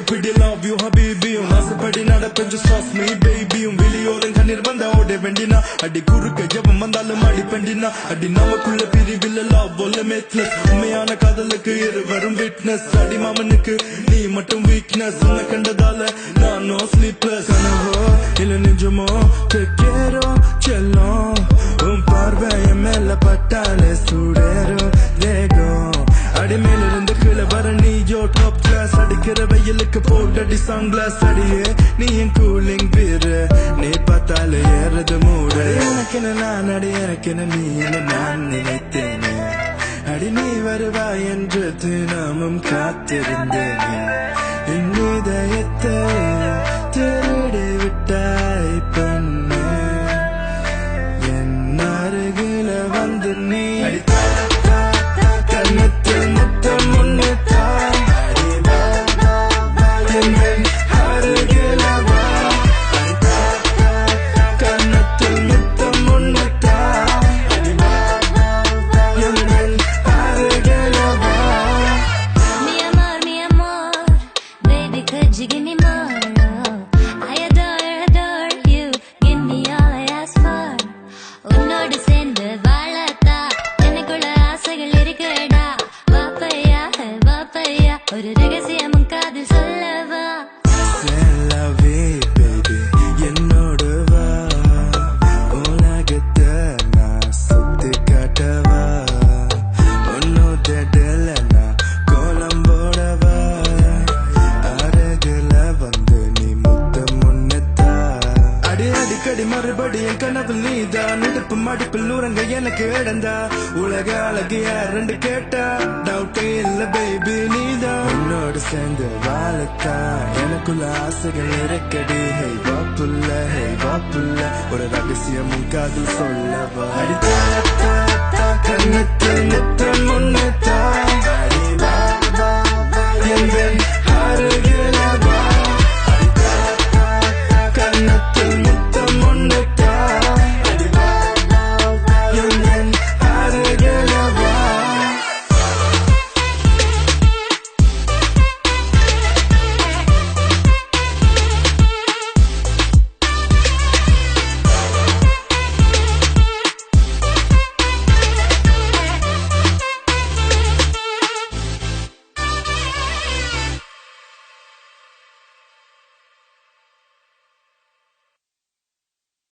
pretty love you habibi nasapadi nadapen just trust me baby viliyoran kanir vanda ode vendina adi kuruke javam vandalum adi pendina adi namakulla pirivilla love olle methless ummayana kadalukku iruvarum witness adi mamanukku nee mattum weakness unna kandadala na no sleepless kanavo illa nijamo take care chello parvaya mella pattale sudero dego adi melirundu kila vara neeyo top class adikira veyilukku podadi sunglass adiye nee en cooling beer nee pathale yeradu mood enakena naan adi enakena nee enna naan ninittene adi nee varuvai endru dinamum kaathirundene en idayathe thirudi vittai penna en arugila vandu nee You give me more, I adore you, give me all I ask for. உன்னோடு சேர்ந்து வாழத்தா எனக்குள்ள ஆசைகள் இருக்குடா வாப்பையா வாப்பையா ஒரு ரகசியமும் காதில் சொல்லவா செல்லவே baby என்னோடு வா உலகத்தை நான் சுத்தி காட்டவா உன்னோட டெல்லனா கோலம் போடவா அருகில வந்து நீ முத்தம் முன்னத்தா அடி அடிக்கடி மறுபடி என் கனவில் நீதான் இடுப்பு மடிப்பில் நூறங்க எனக்கு இடந்தா உலக அழகிய ரெண்டு கேட்டா டவுட்டே இல்ல பேபி நீதான் உன்னோடு சேர்ந்து வாழத்தா எனக்குள்ள ஆசைகள் இருக்கடி ஹே வாப்புள்ள ஒரு ரகசியமும் காதில் சொல்லவா அடித்தா கண்ணத்தில் முத்தம் முன்னத்தா என்